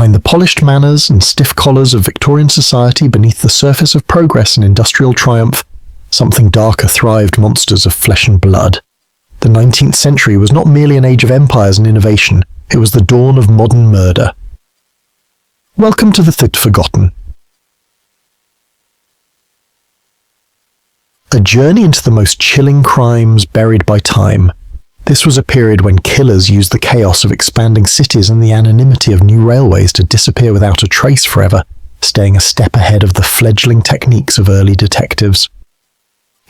Behind the polished manners and stiff collars of Victorian society, beneath the surface of progress and industrial triumph, something darker thrived: monsters of flesh and blood. The 19th century was not merely an age of empires and innovation, it was the dawn of modern murder. Welcome to the Forgotten. A journey into the most chilling crimes buried by time. This was a period when killers used the chaos of expanding cities and the anonymity of new railways to disappear without a trace forever, staying a step ahead of the fledgling techniques of early detectives.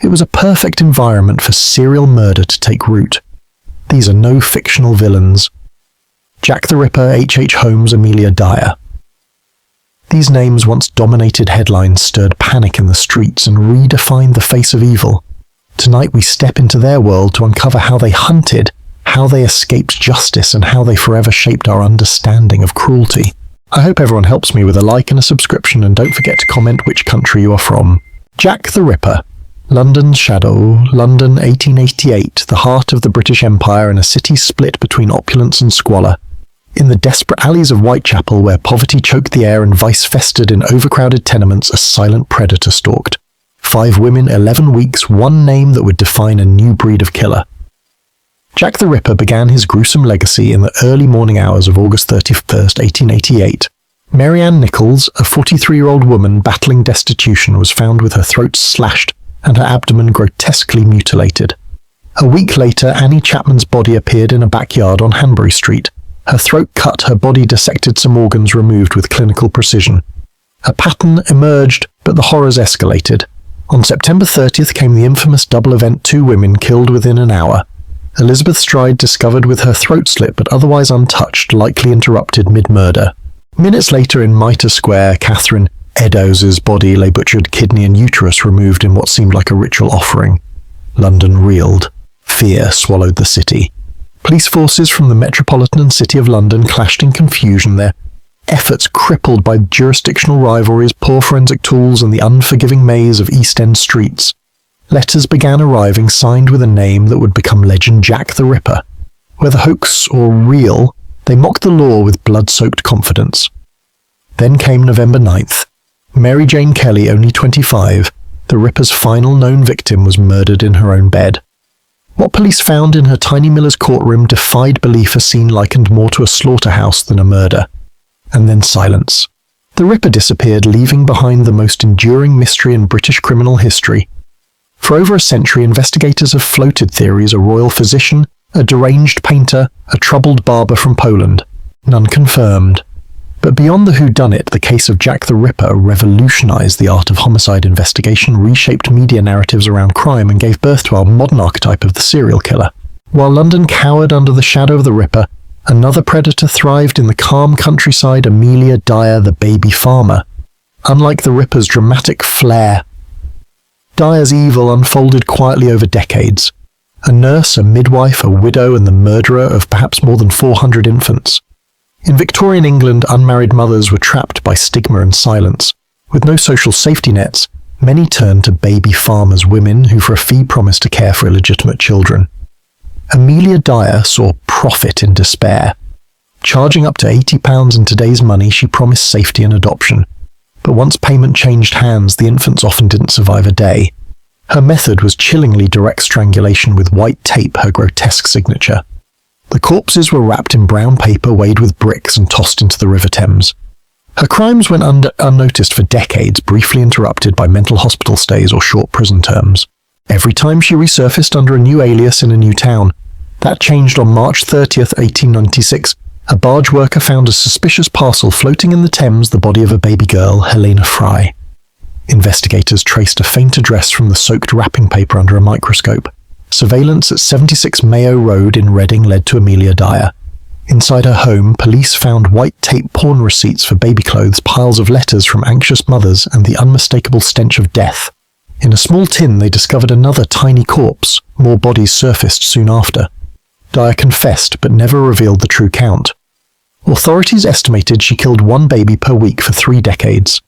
It was a perfect environment for serial murder to take root. These are no fictional villains. Jack the Ripper, H.H. Holmes, Amelia Dyer. These names once dominated headlines, stirred panic in the streets, and redefined the face of evil. Tonight we step into their world to uncover how they hunted, how they escaped justice, and how they forever shaped our understanding of cruelty. I hope everyone helps me with a like and a subscription, and don't forget to comment which country you are from. Jack the Ripper. London's shadow, London 1888, the heart of the British Empire and a city split between opulence and squalor. In the desperate alleys of Whitechapel, where poverty choked the air and vice festered in overcrowded tenements, a silent predator stalked. 5 women, 11 weeks, one name that would define a new breed of killer. Jack the Ripper began his gruesome legacy in the early morning hours of August 31st, 1888. Mary Ann Nichols, a 43-year-old woman battling destitution, was found with her throat slashed and her abdomen grotesquely mutilated. A week later, Annie Chapman's body appeared in a backyard on Hanbury Street. Her throat cut, her body dissected, some organs removed with clinical precision. A pattern emerged, but the horrors escalated. On September 30th came the infamous double event: 2 women killed within an hour. Elizabeth Stride discovered with her throat slit but otherwise untouched, likely interrupted mid-murder. Minutes later in Mitre Square, Catherine Eddowes's body lay butchered, kidney and uterus removed in what seemed like a ritual offering. London reeled. Fear swallowed the city. Police forces from the Metropolitan City of London clashed in confusion, their efforts crippled by jurisdictional rivalries, poor forensic tools, and the unforgiving maze of East End streets. Letters began arriving, signed with a name that would become legend: Jack the Ripper. Whether hoax or real, they mocked the law with blood-soaked confidence. Then came November 9th. Mary Jane Kelly, only 25, the Ripper's final known victim, was murdered in her own bed. What police found in her tiny miller's courtroom defied belief, a scene likened more to a slaughterhouse than a murder. And then silence. The Ripper disappeared, leaving behind the most enduring mystery in British criminal history. For over a century, investigators have floated theories: a royal physician, a deranged painter, a troubled barber from Poland. None confirmed. But beyond the whodunit, the case of Jack the Ripper revolutionized the art of homicide investigation, reshaped media narratives around crime, and gave birth to our modern archetype of the serial killer. While London cowered under the shadow of the Ripper, another predator thrived in the calm countryside: Amelia Dyer, the baby farmer. Unlike the Ripper's dramatic flair, Dyer's evil unfolded quietly over decades. A nurse, a midwife, a widow, and the murderer of perhaps more than 400 infants. In Victorian England, unmarried mothers were trapped by stigma and silence. With no social safety nets, many turned to baby farmers, women who for a fee promised to care for illegitimate children. Amelia Dyer saw profit in despair. Charging up to £80 in today's money, she promised safety and adoption. But once payment changed hands, the infants often didn't survive a day. Her method was chillingly direct strangulation with white tape, her grotesque signature. The corpses were wrapped in brown paper, weighed with bricks, and tossed into the River Thames. Her crimes went unnoticed for decades, briefly interrupted by mental hospital stays or short prison terms. Every time she resurfaced under a new alias in a new town. That changed on March 30th, 1896. A barge worker found a suspicious parcel floating in the Thames, the body of a baby girl, Helena Fry. Investigators traced a faint address from the soaked wrapping paper under a microscope. Surveillance at 76 Mayo Road in Reading led to Amelia Dyer. Inside her home, police found white tape porn receipts for baby clothes, piles of letters from anxious mothers, and the unmistakable stench of death. In a small tin, they discovered another tiny corpse. More bodies surfaced soon after. Dyer confessed, but never revealed the true count. Authorities estimated she killed 1 baby per week for 3 decades.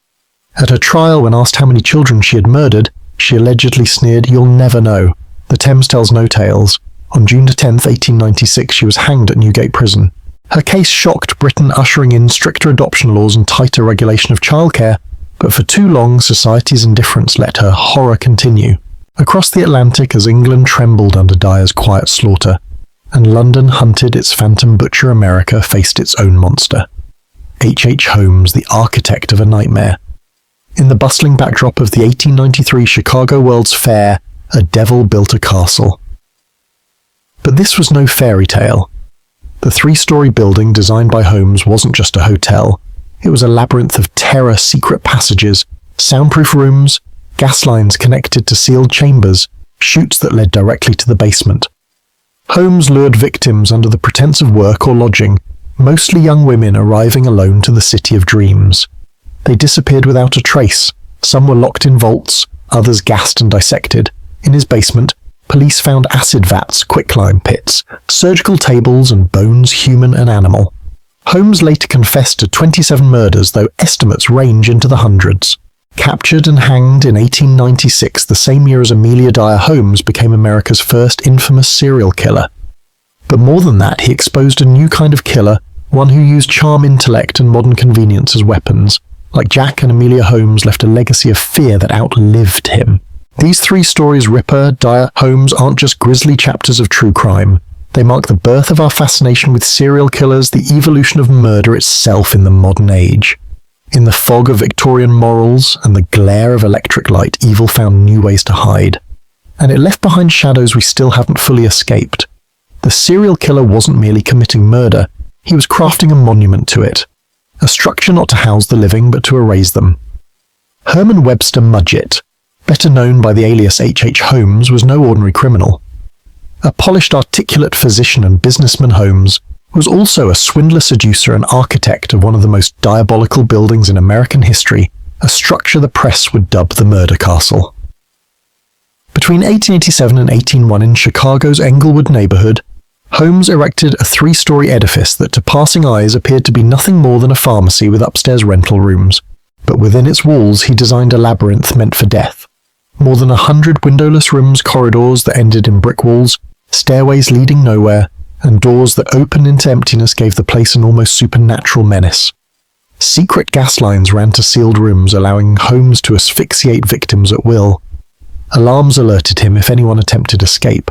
At her trial, when asked how many children she had murdered, she allegedly sneered, "You'll never know. The Thames tells no tales." On June 10, 1896, she was hanged at Newgate Prison. Her case shocked Britain, ushering in stricter adoption laws and tighter regulation of childcare, but for too long society's indifference let her horror continue. Across the Atlantic as England trembled under Dyer's quiet slaughter, and London hunted its phantom butcher, America faced its own monster. H. Holmes, the architect of a nightmare. In the bustling backdrop of the 1893 Chicago World's Fair, a devil built a castle. But this was no fairy tale. The 3-story building designed by Holmes wasn't just a hotel. It was a labyrinth of terror, secret passages, soundproof rooms, gas lines connected to sealed chambers, chutes that led directly to the basement. Holmes lured victims under the pretense of work or lodging, mostly young women arriving alone to the city of dreams. They disappeared without a trace. Some were locked in vaults, others gassed and dissected. In his basement, police found acid vats, quicklime pits, surgical tables, and bones, human and animal. Holmes later confessed to 27 murders, though estimates range into the hundreds. Captured and hanged in 1896, the same year as Amelia Dyer, Holmes became America's first infamous serial killer. But more than that, he exposed a new kind of killer, one who used charm, intellect, and modern convenience as weapons. Like Jack and Amelia, Holmes left a legacy of fear that outlived him. These 3 stories, Ripper, Dyer, Holmes, aren't just grisly chapters of true crime. They mark the birth of our fascination with serial killers, the evolution of murder itself in the modern age. In the fog of Victorian morals and the glare of electric light, evil found new ways to hide. And it left behind shadows we still haven't fully escaped. The serial killer wasn't merely committing murder, he was crafting a monument to it. A structure not to house the living, but to erase them. Herman Webster Mudgett, better known by the alias H. Holmes, was no ordinary criminal. A polished, articulate physician and businessman, Holmes was also a swindler, seducer, and architect of one of the most diabolical buildings in American history, a structure the press would dub the Murder Castle. Between 1887 and 1801 in Chicago's Englewood neighborhood, Holmes erected a 3-story edifice that to passing eyes appeared to be nothing more than a pharmacy with upstairs rental rooms, but within its walls he designed a labyrinth meant for death. More than 100 windowless rooms, corridors that ended in brick walls, stairways leading nowhere, and doors that opened into emptiness gave the place an almost supernatural menace. Secret gas lines ran to sealed rooms, allowing Holmes to asphyxiate victims at will. Alarms alerted him if anyone attempted escape.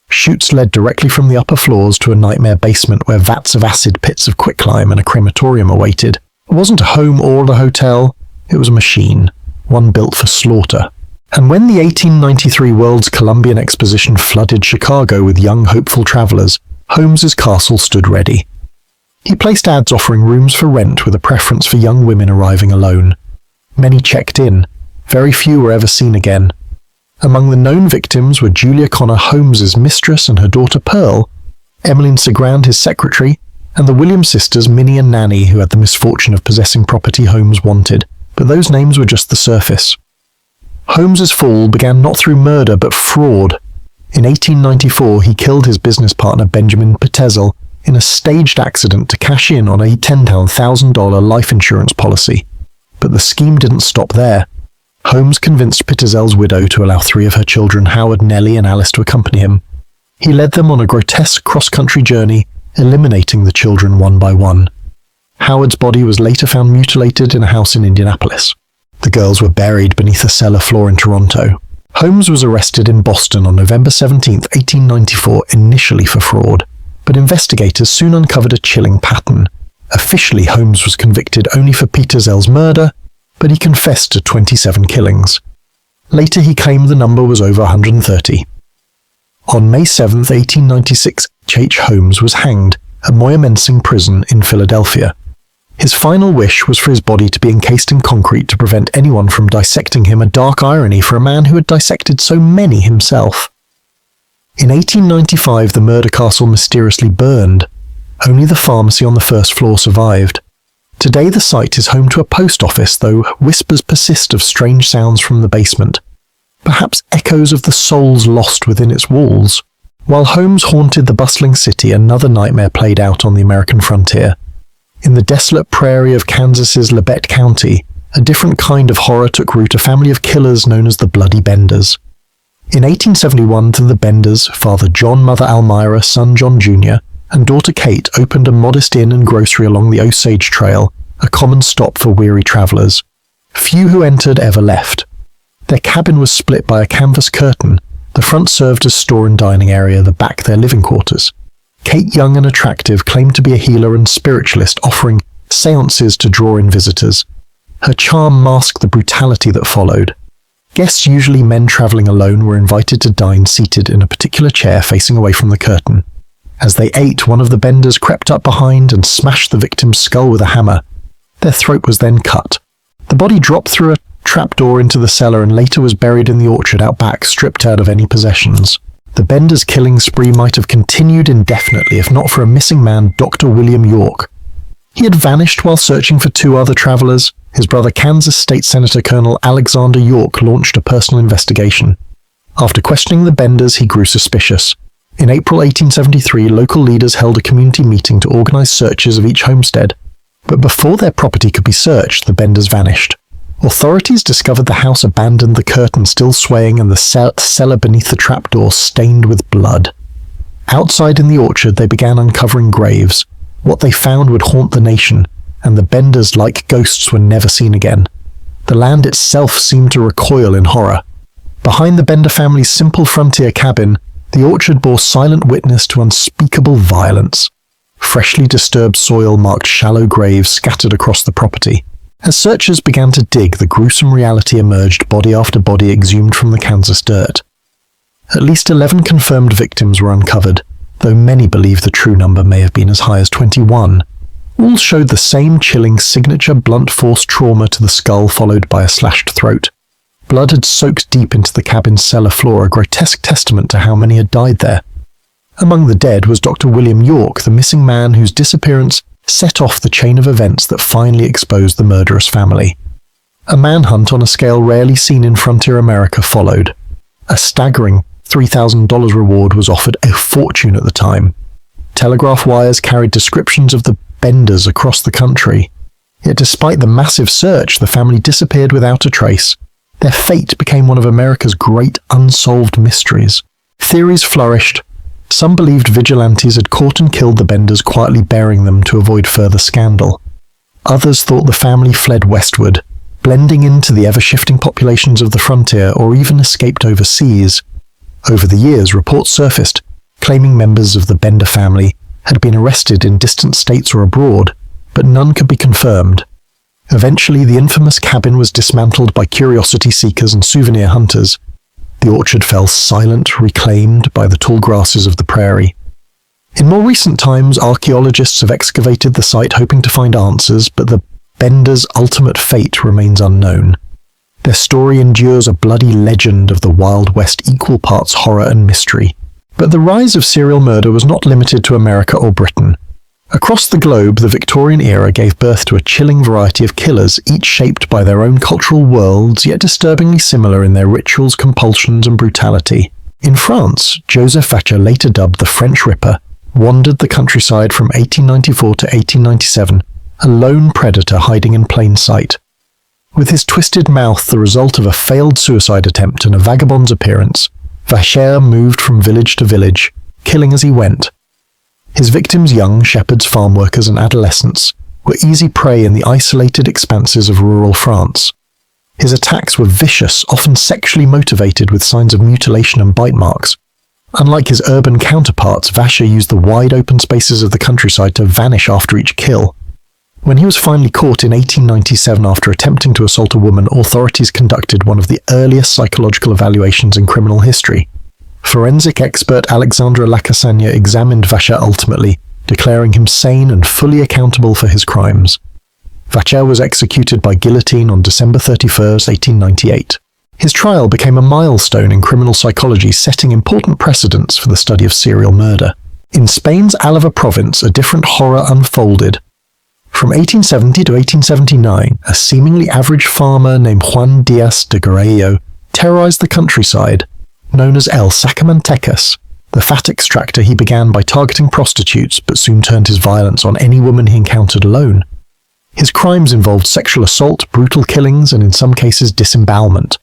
Chutes led directly from the upper floors to a nightmare basement where vats of acid, pits of quicklime, and a crematorium awaited. It wasn't a home or a hotel, it was a machine, one built for slaughter. And when the 1893 World's Columbian Exposition flooded Chicago with young, hopeful travelers, Holmes's castle stood ready. He placed ads offering rooms for rent with a preference for young women arriving alone. Many checked in, very few were ever seen again. Among the known victims were Julia Connor, Holmes's mistress, and her daughter Pearl, Emmeline Segrand, his secretary, and the Williams sisters Minnie and Nanny, who had the misfortune of possessing property Holmes wanted, but those names were just the surface. Holmes's fall began not through murder but fraud. In 1894 he killed his business partner Benjamin Petezel in a staged accident to cash in on a $10,000 life insurance policy. But the scheme didn't stop there. Holmes convinced Petezel's widow to allow 3 of her children, Howard, Nellie, and Alice, to accompany him. He led them on a grotesque cross-country journey, eliminating the children one by one. Howard's body was later found mutilated in a house in Indianapolis. The girls were buried beneath a cellar floor in Toronto. Holmes was arrested in Boston on November 17, 1894, initially for fraud, but investigators soon uncovered a chilling pattern. Officially, Holmes was convicted only for Petezel's murder, but he confessed to 27 killings. Later he claimed the number was over 130. On May 7, 1896, H. Holmes was hanged at Moyamensing Prison in Philadelphia. His final wish was for his body to be encased in concrete to prevent anyone from dissecting him, a dark irony for a man who had dissected so many himself. In 1895, the murder castle mysteriously burned. Only the pharmacy on the first floor survived. Today the site is home to a post office, though whispers persist of strange sounds from the basement. Perhaps echoes of the souls lost within its walls. While Holmes haunted the bustling city, another nightmare played out on the American frontier. In the desolate prairie of Kansas's Labette County, a different kind of horror took root, a family of killers known as the Bloody Benders. In 1871, to the Benders, Father John, Mother Almira, son John Jr., and daughter Kate opened a modest inn and grocery along the Osage Trail, a common stop for weary travelers. Few who entered ever left. Their cabin was split by a canvas curtain. The front served as store and dining area, the back their living quarters. Kate, young and attractive, claimed to be a healer and spiritualist, offering seances to draw in visitors. Her charm masked the brutality that followed. Guests, usually men traveling alone, were invited to dine seated in a particular chair facing away from the curtain. As they ate, one of the benders crept up behind and smashed the victim's skull with a hammer. Their throat was then cut. The body dropped through a trapdoor into the cellar and later was buried in the orchard out back, stripped out of any possessions. The bender's killing spree might have continued indefinitely if not for a missing man, Dr. William York. He had vanished while searching for two other travelers. His brother, Kansas State Senator Colonel Alexander York, launched a personal investigation. After questioning the benders, he grew suspicious. In April 1873, local leaders held a community meeting to organize searches of each homestead. But before their property could be searched, the benders vanished. Authorities discovered the house abandoned, the curtain still swaying and the cellar beneath the trapdoor stained with blood. Outside in the orchard, they began uncovering graves. What they found would haunt the nation, and the benders, like ghosts, were never seen again. The land itself seemed to recoil in horror. Behind the Bender family's simple frontier cabin, the orchard bore silent witness to unspeakable violence. Freshly disturbed soil marked shallow graves scattered across the property. As searchers began to dig, the gruesome reality emerged, body after body exhumed from the Kansas dirt. At least 11 confirmed victims were uncovered, though many believe the true number may have been as high as 21. All showed the same chilling signature blunt force trauma to the skull followed by a slashed throat. Blood had soaked deep into the cabin's cellar floor, a grotesque testament to how many had died there. Among the dead was Dr. William York, the missing man whose disappearance set off the chain of events that finally exposed the murderous family. A manhunt on a scale rarely seen in frontier America followed. A staggering $3,000 reward was offered, a fortune at the time. Telegraph wires carried descriptions of the benders across the country. Yet despite the massive search, the family disappeared without a trace. Their fate became one of America's great unsolved mysteries. Theories flourished. Some believed vigilantes had caught and killed the benders, quietly burying them to avoid further scandal. Others thought the family fled westward, blending into the ever-shifting populations of the frontier, or even escaped overseas. Over the years, reports surfaced, claiming members of the Bender family had been arrested in distant states or abroad, but none could be confirmed. Eventually, the infamous cabin was dismantled by curiosity seekers and souvenir hunters. The orchard fell silent, reclaimed by the tall grasses of the prairie. In more recent times, archaeologists have excavated the site hoping to find answers, but the Benders' ultimate fate remains unknown. Their story endures a bloody legend of the Wild West, equal parts horror and mystery. But the rise of serial murder was not limited to America or Britain. Across the globe, the Victorian era gave birth to a chilling variety of killers, each shaped by their own cultural worlds, yet disturbingly similar in their rituals, compulsions, and brutality. In France, Joseph Vacher, later dubbed the French Ripper, wandered the countryside from 1894 to 1897, a lone predator hiding in plain sight. With his twisted mouth the result of a failed suicide attempt and a vagabond's appearance, Vacher moved from village to village, killing as he went. His victims, young shepherds, farm workers, and adolescents, were easy prey in the isolated expanses of rural France. His attacks were vicious, often sexually motivated with signs of mutilation and bite marks. Unlike his urban counterparts, Vacher used the wide open spaces of the countryside to vanish after each kill. When he was finally caught in 1897 after attempting to assault a woman, authorities conducted one of the earliest psychological evaluations in criminal history. Forensic expert Alexandra Lacassagne examined Vacher ultimately, declaring him sane and fully accountable for his crimes. Vacher was executed by guillotine on December 31, 1898. His trial became a milestone in criminal psychology, setting important precedents for the study of serial murder. In Spain's Álava province, a different horror unfolded. From 1870 to 1879, a seemingly average farmer named Juan Díaz de Garello terrorized the countryside. Known as El Sacamantecas, the fat extractor, he began by targeting prostitutes, but soon turned his violence on any woman he encountered alone. His crimes involved sexual assault, brutal killings, and in some cases disembowelment.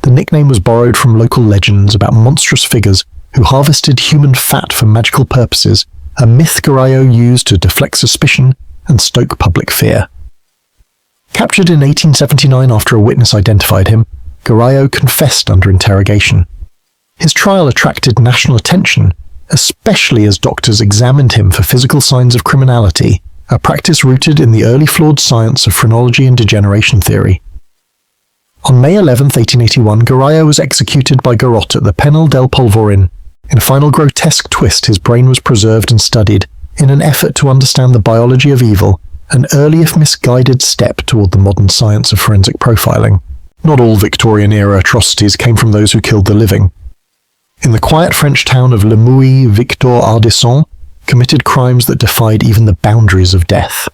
The nickname was borrowed from local legends about monstrous figures who harvested human fat for magical purposes a myth Garayo used to deflect suspicion and stoke public fear. Captured in 1879 after a witness identified him, Garayo confessed under interrogation. His trial attracted national attention, especially as doctors examined him for physical signs of criminality, a practice rooted in the early flawed science of phrenology and degeneration theory. On May 11, 1881, Garayo was executed by garrote at the Penal del Polvorin. In a final grotesque twist, his brain was preserved and studied in an effort to understand the biology of evil, an early if misguided step toward the modern science of forensic profiling. Not all Victorian-era atrocities came from those who killed the living. In the quiet French town of Le Mouilly, Victor Ardisson committed crimes that defied even the boundaries of death.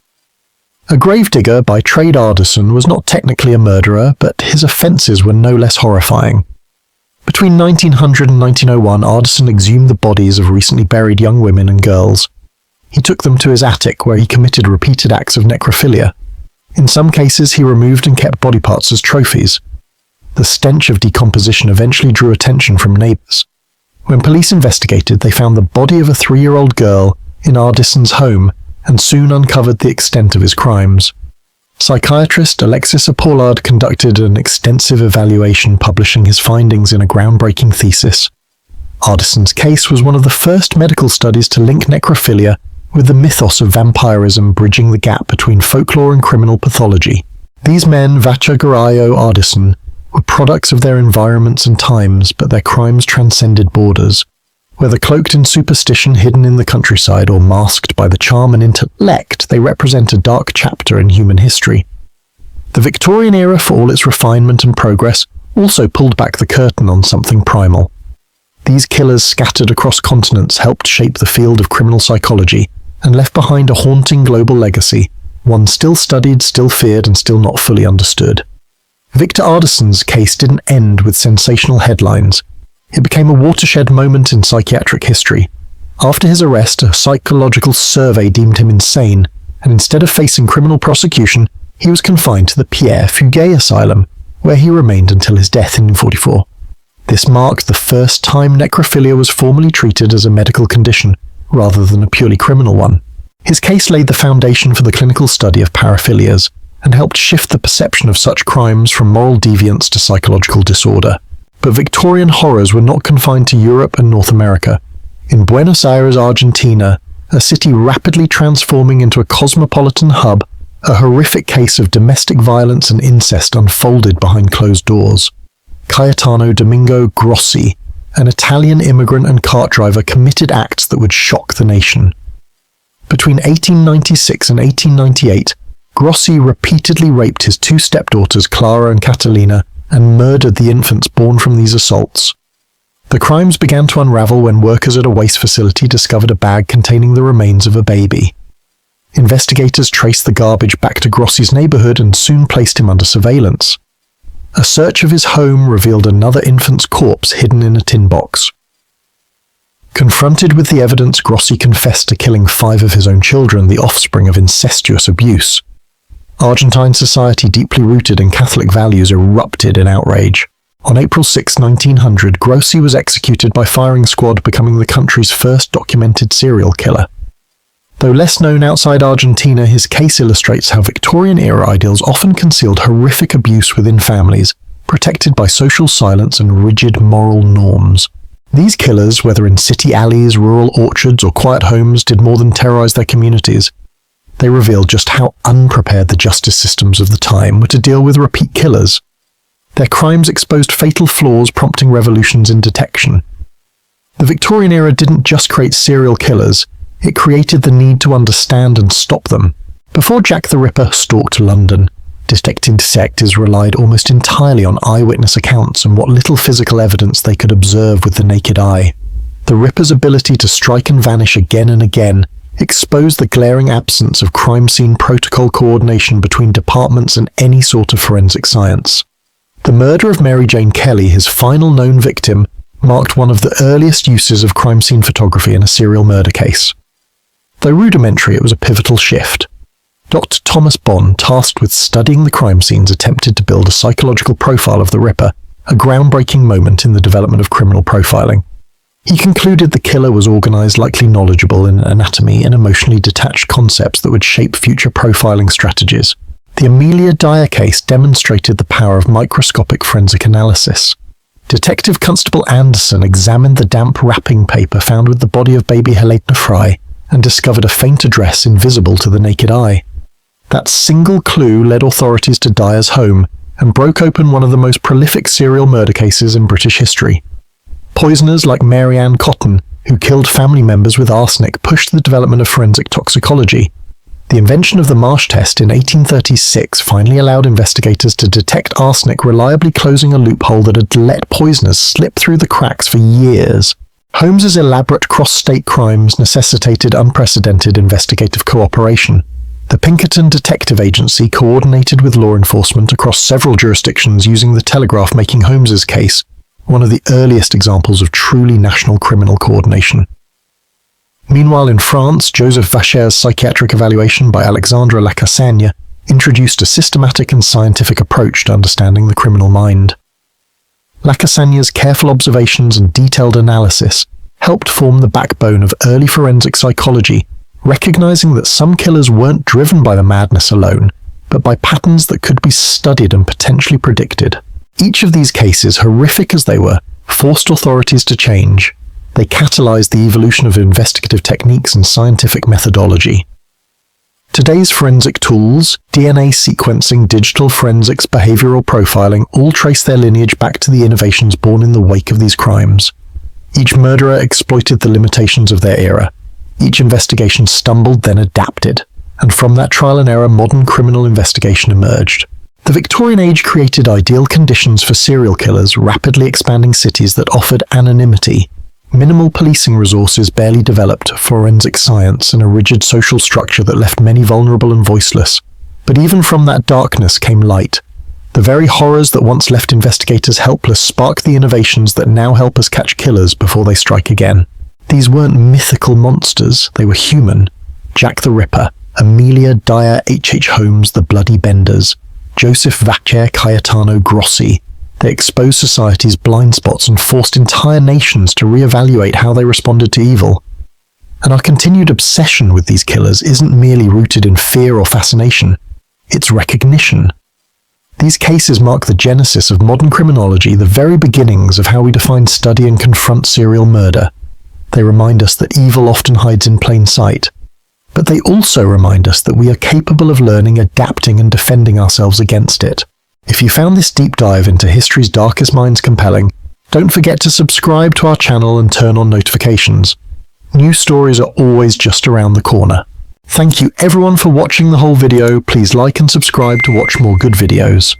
A gravedigger by trade, Ardisson was not technically a murderer, but his offences were no less horrifying. Between 1900 and 1901, Ardisson exhumed the bodies of recently buried young women and girls. He took them to his attic, where he committed repeated acts of necrophilia. In some cases, he removed and kept body parts as trophies. The stench of decomposition eventually drew attention from neighbours. When police investigated, they found the body of a 3-year-old girl in Ardisson's home and soon uncovered the extent of his crimes. Psychiatrist Alexis Apollard conducted an extensive evaluation, publishing his findings in a groundbreaking thesis. Ardisson's case was one of the first medical studies to link necrophilia with the mythos of vampirism, bridging the gap between folklore and criminal pathology. These men, Vacha, Garayo, Ardisson, were products of their environments and times, but their crimes transcended borders. Whether cloaked in superstition hidden in the countryside or masked by the charm and intellect, they represent a dark chapter in human history. The Victorian era, for all its refinement and progress, also pulled back the curtain on something primal. These killers scattered across continents helped shape the field of criminal psychology and left behind a haunting global legacy, one still studied, still feared, and still not fully understood. Victor Ardisson's case didn't end with sensational headlines. It became a watershed moment in psychiatric history. After his arrest, a psychological survey deemed him insane, and instead of facing criminal prosecution, he was confined to the Pierre Fugay Asylum, where he remained until his death in 1944. This marked the first time necrophilia was formally treated as a medical condition, rather than a purely criminal one. His case laid the foundation for the clinical study of paraphilias, and helped shift the perception of such crimes from moral deviance to psychological disorder. But Victorian horrors were not confined to Europe and North America. In Buenos Aires, Argentina, a city rapidly transforming into a cosmopolitan hub, a horrific case of domestic violence and incest unfolded behind closed doors. Gaetano Domingo Grossi, an Italian immigrant and cart driver, committed acts that would shock the nation. Between 1896 and 1898, Grossi repeatedly raped his 2 stepdaughters, Clara and Catalina, and murdered the infants born from these assaults. The crimes began to unravel when workers at a waste facility discovered a bag containing the remains of a baby. Investigators traced the garbage back to Grossi's neighborhood and soon placed him under surveillance. A search of his home revealed another infant's corpse hidden in a tin box. Confronted with the evidence, Grossi confessed to killing 5 of his own children, the offspring of incestuous abuse. Argentine society, deeply rooted in Catholic values, erupted in outrage. On April 6, 1900, Grossi was executed by firing squad, becoming the country's first documented serial killer. Though less known outside Argentina, his case illustrates how Victorian-era ideals often concealed horrific abuse within families, protected by social silence and rigid moral norms. These killers, whether in city alleys, rural orchards, or quiet homes, did more than terrorize their communities. They revealed just how unprepared the justice systems of the time were to deal with repeat killers. Their crimes exposed fatal flaws, prompting revolutions in detection. The Victorian era didn't just create serial killers, it created the need to understand and stop them. Before Jack the Ripper stalked London, detectives relied almost entirely on eyewitness accounts and what little physical evidence they could observe with the naked eye. The Ripper's ability to strike and vanish again and again exposed the glaring absence of crime scene protocol coordination between departments and any sort of forensic science. The murder of Mary Jane Kelly, his final known victim, marked one of the earliest uses of crime scene photography in a serial murder case. Though rudimentary, it was a pivotal shift. Dr. Thomas Bond, tasked with studying the crime scenes, attempted to build a psychological profile of the Ripper, a groundbreaking moment in the development of criminal profiling. He concluded the killer was organized, likely knowledgeable in anatomy and emotionally detached concepts that would shape future profiling strategies. The Amelia Dyer case demonstrated the power of microscopic forensic analysis. Detective Constable Anderson examined the damp wrapping paper found with the body of baby Helena Fry and discovered a faint address invisible to the naked eye. That single clue led authorities to Dyer's home and broke open one of the most prolific serial murder cases in British history. Poisoners like Mary Ann Cotton, who killed family members with arsenic, pushed the development of forensic toxicology. The invention of the Marsh test in 1836 finally allowed investigators to detect arsenic, reliably closing a loophole that had let poisoners slip through the cracks for years. Holmes's elaborate cross-state crimes necessitated unprecedented investigative cooperation. The Pinkerton Detective Agency coordinated with law enforcement across several jurisdictions, using the telegraph, making Holmes's case one of the earliest examples of truly national criminal coordination. Meanwhile, in France, Joseph Vacher's psychiatric evaluation by Alexandre Lacassagne introduced a systematic and scientific approach to understanding the criminal mind. Lacassagne's careful observations and detailed analysis helped form the backbone of early forensic psychology, recognizing that some killers weren't driven by the madness alone, but by patterns that could be studied and potentially predicted. Each of these cases, horrific as they were, forced authorities to change. They catalyzed the evolution of investigative techniques and scientific methodology. Today's forensic tools, DNA sequencing, digital forensics, behavioral profiling, all trace their lineage back to the innovations born in the wake of these crimes. Each murderer exploited the limitations of their era. Each investigation stumbled, then adapted. And from that trial and error, modern criminal investigation emerged. The Victorian age created ideal conditions for serial killers, rapidly expanding cities that offered anonymity, minimal policing resources, barely developed forensic science, and a rigid social structure that left many vulnerable and voiceless. But even from that darkness came light. The very horrors that once left investigators helpless sparked the innovations that now help us catch killers before they strike again. These weren't mythical monsters, they were human. Jack the Ripper, Amelia Dyer, H.H. Holmes, the Bloody Benders, Joseph Vacher, Cayetano Grossi. They exposed society's blind spots and forced entire nations to reevaluate how they responded to evil. And our continued obsession with these killers isn't merely rooted in fear or fascination, it's recognition. These cases mark the genesis of modern criminology, the very beginnings of how we define, study, and confront serial murder. They remind us that evil often hides in plain sight. But they also remind us that we are capable of learning, adapting, and defending ourselves against it. If you found this deep dive into history's darkest minds compelling, don't forget to subscribe to our channel and turn on notifications. New stories are always just around the corner. Thank you everyone for watching the whole video. Please like and subscribe to watch more good videos.